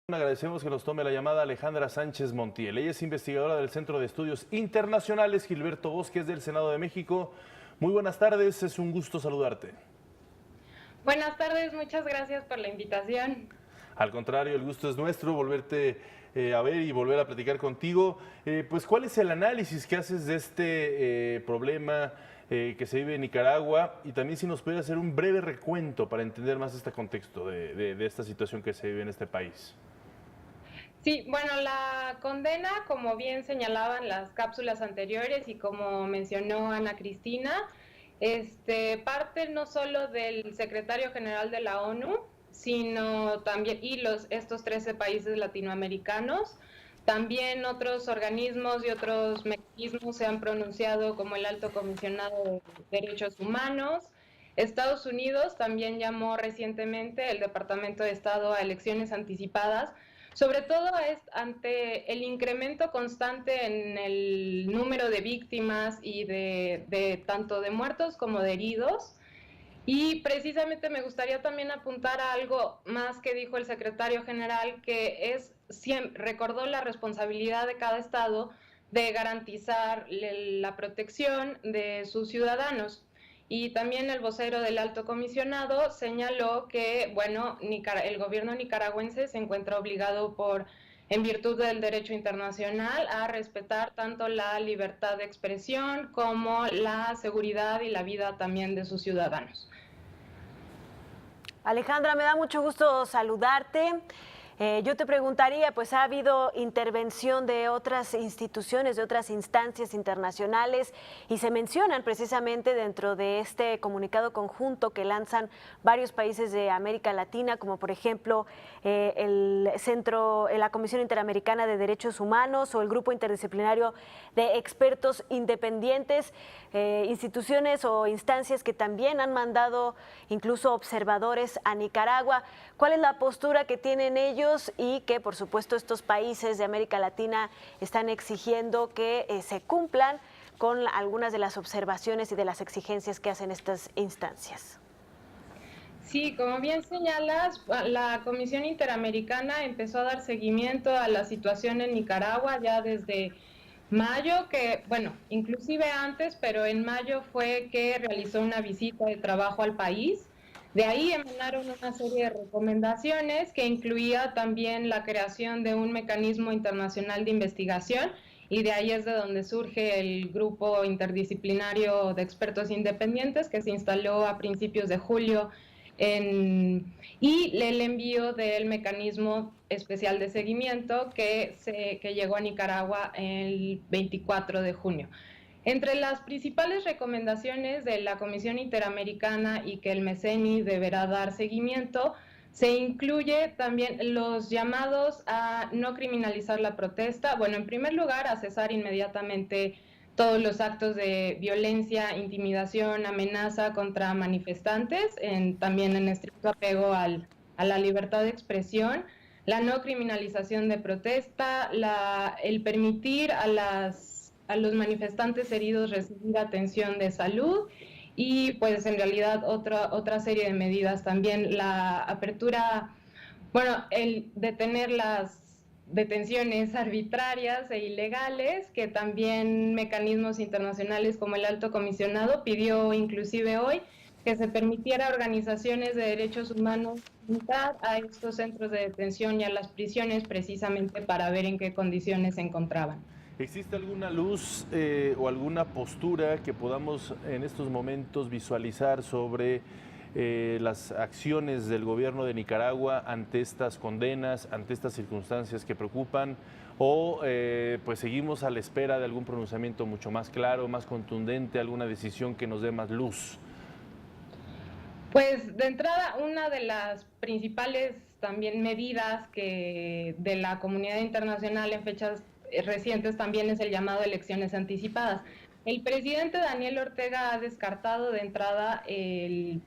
Agradecemos que nos tome la llamada Alejandra Sánchez Montiel. Ella es investigadora del Centro de Estudios Internacionales Gilberto Bosques del Senado de México. Muy buenas tardes, es un gusto saludarte. Buenas tardes, muchas gracias por la invitación. Al contrario, el gusto es nuestro volverte a ver y volver a platicar contigo. Pues, ¿cuál es el análisis que haces de este problema que se vive en Nicaragua? Y también si nos pudiera hacer un breve recuento para entender más este contexto de esta situación que se vive en este país. Sí, bueno, la condena, como bien señalaban las cápsulas anteriores y como mencionó Ana Cristina, parte no solo del secretario general de la ONU, sino también, y estos 13 países latinoamericanos, también otros organismos y otros mecanismos se han pronunciado, como el Alto Comisionado de Derechos Humanos. Estados Unidos también llamó recientemente el Departamento de Estado a elecciones anticipadas, sobre todo ante el incremento constante en el número de víctimas y de tanto de muertos como de heridos. Y precisamente me gustaría también apuntar a algo más que dijo el secretario general, que recordó la responsabilidad de cada estado de garantizar la protección de sus ciudadanos. Y también el vocero del Alto Comisionado señaló que, bueno, el gobierno nicaragüense se encuentra obligado en virtud del derecho internacional, a respetar tanto la libertad de expresión como la seguridad y la vida también de sus ciudadanos. Alejandra, me da mucho gusto saludarte. Yo te preguntaría, pues ha habido intervención de otras instituciones, de otras instancias internacionales y se mencionan precisamente dentro de este comunicado conjunto que lanzan varios países de América Latina, como por ejemplo la Comisión Interamericana de Derechos Humanos o el Grupo Interdisciplinario de Expertos Independientes, instituciones o instancias que también han mandado incluso observadores a Nicaragua. ¿Cuál es la postura que tienen ellos y que, por supuesto, estos países de América Latina están exigiendo que se cumplan con algunas de las observaciones y de las exigencias que hacen estas instancias? Sí, como bien señalas, la Comisión Interamericana empezó a dar seguimiento a la situación en Nicaragua ya desde mayo, que, bueno, inclusive antes, pero en mayo fue que realizó una visita de trabajo al país. De ahí emanaron una serie de recomendaciones que incluía también la creación de un mecanismo internacional de investigación, y de ahí es de donde surge el grupo interdisciplinario de expertos independientes que se instaló a principios de julio y el envío del mecanismo especial de seguimiento que llegó a Nicaragua el 24 de junio. Entre las principales recomendaciones de la Comisión Interamericana y que el MECENI deberá dar seguimiento, se incluye también los llamados a no criminalizar la protesta. Bueno, en primer lugar, a cesar inmediatamente todos los actos de violencia, intimidación, amenaza contra manifestantes, también en estricto apego a la libertad de expresión, la no criminalización de protesta, el permitir a los manifestantes heridos recibir atención de salud y pues en realidad otra serie de medidas también, la apertura, bueno, el detener las detenciones arbitrarias e ilegales, que también mecanismos internacionales como el Alto Comisionado pidió inclusive hoy que se permitiera a organizaciones de derechos humanos entrar a estos centros de detención y a las prisiones precisamente para ver en qué condiciones se encontraban. ¿Existe alguna luz o alguna postura que podamos en estos momentos visualizar sobre las acciones del gobierno de Nicaragua ante estas condenas, ante estas circunstancias que preocupan? ¿O pues seguimos a la espera de algún pronunciamiento mucho más claro, más contundente, alguna decisión que nos dé más luz? Pues de entrada, una de las principales también medidas de la comunidad internacional en fechas recientes también es el llamado a elecciones anticipadas. El presidente Daniel Ortega ha descartado de entrada el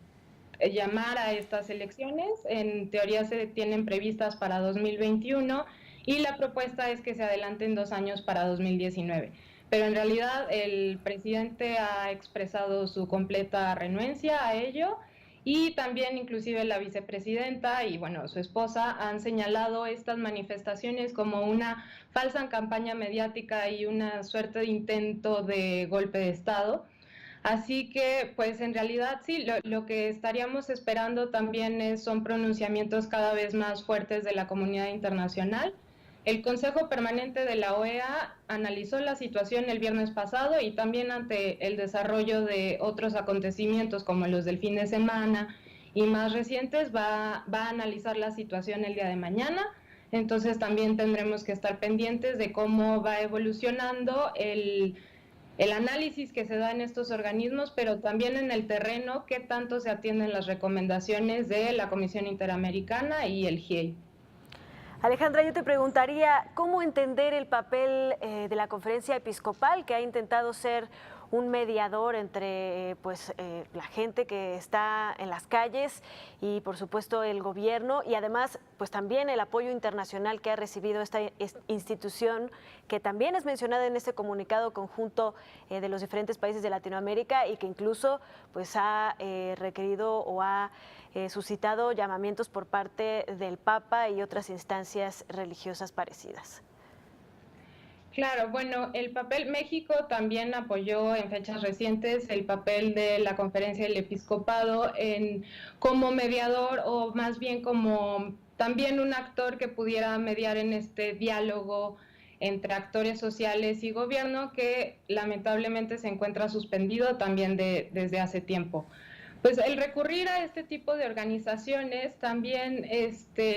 llamar a estas elecciones. En teoría se tienen previstas para 2021 y la propuesta es que se adelanten 2 años para 2019. Pero en realidad el presidente ha expresado su completa renuencia a ello y también inclusive la vicepresidenta y bueno, su esposa han señalado estas manifestaciones como una falsa campaña mediática y una suerte de intento de golpe de Estado. Así que, pues en realidad sí, lo que estaríamos esperando también son pronunciamientos cada vez más fuertes de la comunidad internacional. El Consejo Permanente de la OEA analizó la situación el viernes pasado y también ante el desarrollo de otros acontecimientos como los del fin de semana y más recientes va a analizar la situación el día de mañana. Entonces también tendremos que estar pendientes de cómo va evolucionando el análisis que se da en estos organismos, pero también en el terreno, qué tanto se atienden las recomendaciones de la Comisión Interamericana y el GIEI. Alejandra, yo te preguntaría, ¿cómo entender el papel de la Conferencia Episcopal, que ha intentado ser un mediador entre la gente que está en las calles y por supuesto el gobierno, y además pues también el apoyo internacional que ha recibido esta institución, que también es mencionada en este comunicado conjunto de los diferentes países de Latinoamérica y que incluso pues ha requerido o ha suscitado llamamientos por parte del Papa y otras instancias religiosas parecidas? Claro, bueno, México también apoyó en fechas recientes el papel de la Conferencia del Episcopado como mediador, o más bien como también un actor que pudiera mediar en este diálogo entre actores sociales y gobierno, que lamentablemente se encuentra suspendido también desde hace tiempo. Pues el recurrir a este tipo de organizaciones también,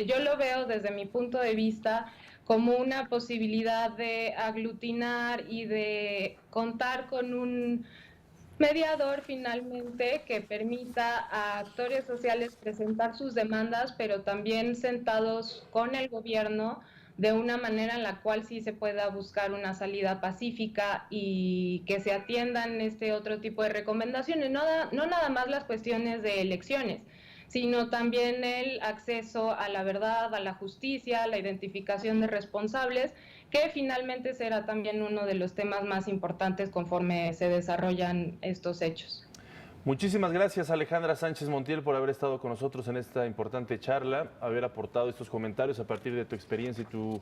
yo lo veo desde mi punto de vista como una posibilidad de aglutinar y de contar con un mediador finalmente que permita a actores sociales presentar sus demandas, pero también sentados con el gobierno de una manera en la cual sí se pueda buscar una salida pacífica y que se atiendan este otro tipo de recomendaciones, no nada más las cuestiones de elecciones, sino también el acceso a la verdad, a la justicia, la identificación de responsables, que finalmente será también uno de los temas más importantes conforme se desarrollan estos hechos. Muchísimas gracias, Alejandra Sánchez Montiel, por haber estado con nosotros en esta importante charla, haber aportado estos comentarios a partir de tu experiencia y tu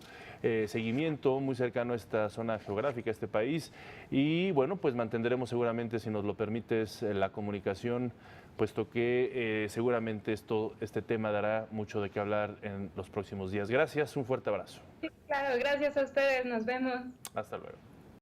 seguimiento muy cercano a esta zona geográfica, a este país. Y bueno, pues mantendremos seguramente, si nos lo permites, la comunicación, puesto que seguramente este tema dará mucho de qué hablar en los próximos días. Gracias, un fuerte abrazo. Sí, claro, gracias a ustedes, nos vemos. Hasta luego.